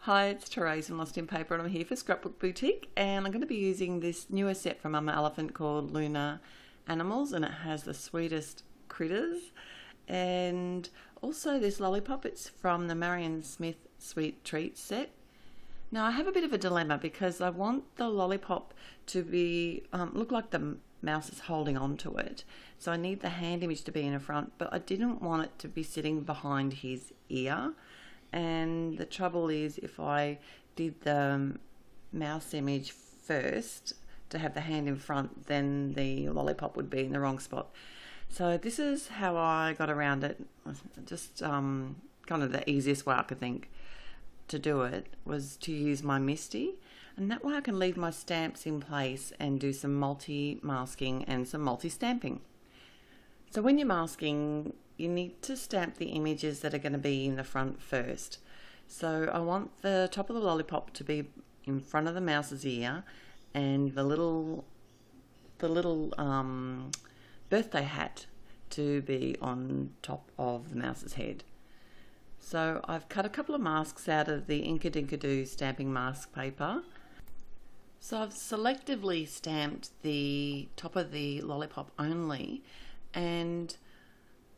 Hi, it's Therese from Lostinpaper and I'm here for Scrapbook Boutique, and I'm going to be using this newer set from Mama Elephant called Lunar Animals, and it has the sweetest critters and also this lollipop. It's from the Marion Smith Sweet Treats set. Now I have a bit of a dilemma because I want the lollipop to be look like the mouse is holding on to it, so I need the hand image to be in the front, but I didn't want it to be sitting behind his ear. And the trouble is, if I did the mouse image first to have the hand in front, then the lollipop would be in the wrong spot. So this is how I got around it. Just kind of the easiest way I could think to do it was to use my MISTI, and that way I can leave my stamps in place and do some multi-masking and some multi-stamping. So when you're masking, you need to stamp the images that are going to be in the front first. So I want the top of the lollipop to be in front of the mouse's ear, and the little birthday hat to be on top of the mouse's head. So I've cut a couple of masks out of the Inkadinkadoo stamping mask paper. So I've selectively stamped the top of the lollipop only, and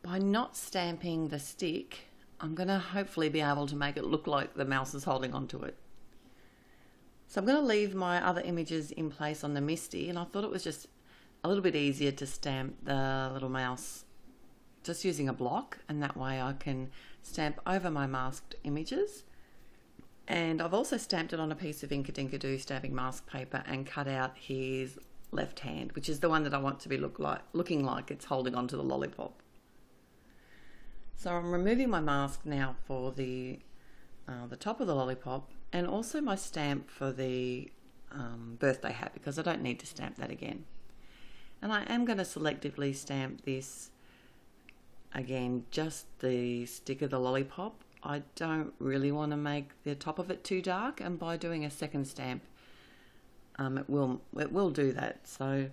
by not stamping the stick, I'm going to hopefully be able to make it look like the mouse is holding onto it. So I'm going to leave my other images in place on the MISTI, and I thought it was just a little bit easier to stamp the little mouse just using a block, and that way I can stamp over my masked images. And I've also stamped it on a piece of Inkadinkadoo stamping mask paper and cut out his left hand, which is the one that I want to be looking like it's holding onto the lollipop. So I'm removing my mask now for the top of the lollipop, and also my stamp for the birthday hat, because I don't need to stamp that again. And I am going to selectively stamp this again, just the stick of the lollipop. I don't really want to make the top of it too dark, and by doing a second stamp it will do that. So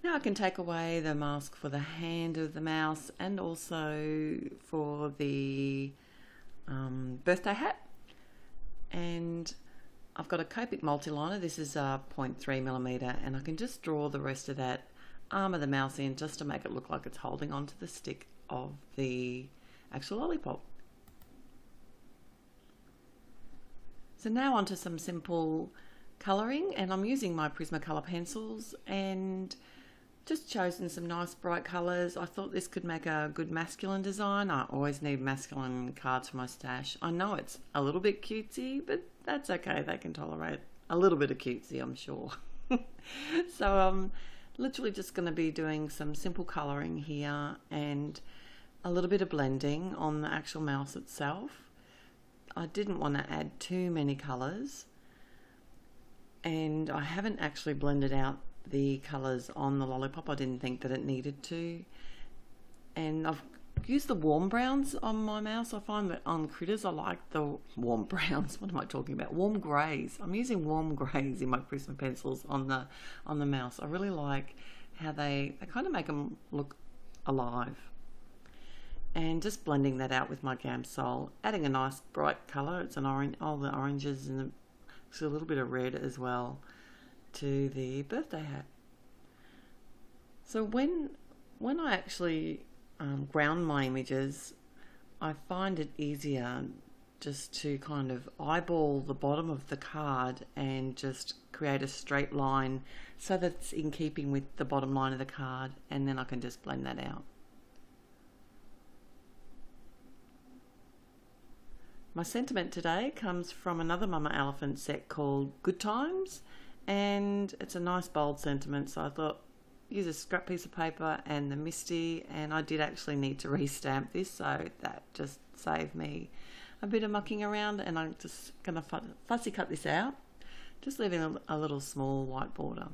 now I can take away the mask for the hand of the mouse and also for the birthday hat. And I've got a Copic multiliner. This is a 0.3mm, and I can just draw the rest of that arm of the mouse in just to make it look like it's holding onto the stick of the actual lollipop. So now onto some simple colouring, and I'm using my Prismacolor pencils and just chosen some nice bright colours. I thought this could make a good masculine design. I always need masculine cards for my stash. I know it's a little bit cutesy, but that's okay. They can tolerate a little bit of cutesy, I'm sure. So I'm literally just going to be doing some simple colouring here and a little bit of blending on the actual mouse itself. I didn't want to add too many colours, and I haven't actually blended out the colours on the lollipop. I didn't think that it needed to, and I've used the warm browns on my mouse. I find that on critters I like the warm browns. What am I talking about? Warm greys. I'm using warm greys in my Prisma pencils on the mouse. I really like how they kind of make them look alive. And just blending that out with my Gamsol, adding a nice bright colour. It's an orange, all the oranges and a little bit of red as well to the birthday hat. So when I actually ground my images, I find it easier just to kind of eyeball the bottom of the card and just create a straight line so that it's in keeping with the bottom line of the card, and then I can just blend that out. My sentiment today comes from another Mama Elephant set called Good Times, and it's a nice bold sentiment, so I thought use a scrap piece of paper and the MISTI, and I did actually need to restamp this, so that just saved me a bit of mucking around, and I'm just going to fussy cut this out, just leaving a little small white border.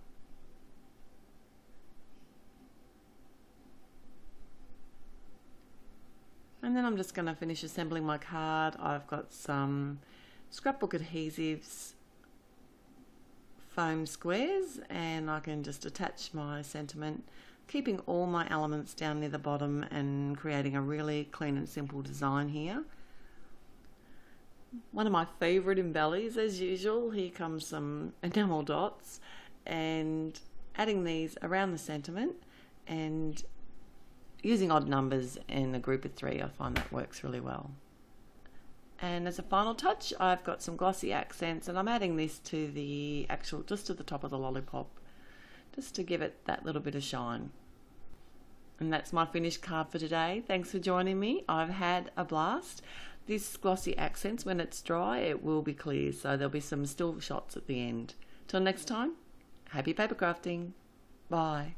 And then I'm just going to finish assembling my card. I've got some scrapbook adhesives, foam squares, and I can just attach my sentiment, keeping all my elements down near the bottom and creating a really clean and simple design here. One of my favourite embellies, as usual, here comes some enamel dots, and adding these around the sentiment and using odd numbers in a group of 3, I find that works really well. And as a final touch, I've got some glossy accents, and I'm adding this to the actual, just to the top of the lollipop, just to give it that little bit of shine. And that's my finished card for today. Thanks for joining me. I've had a blast. This glossy accents, when it's dry, it will be clear, so there'll be some still shots at the end. Till next time, happy paper crafting. Bye.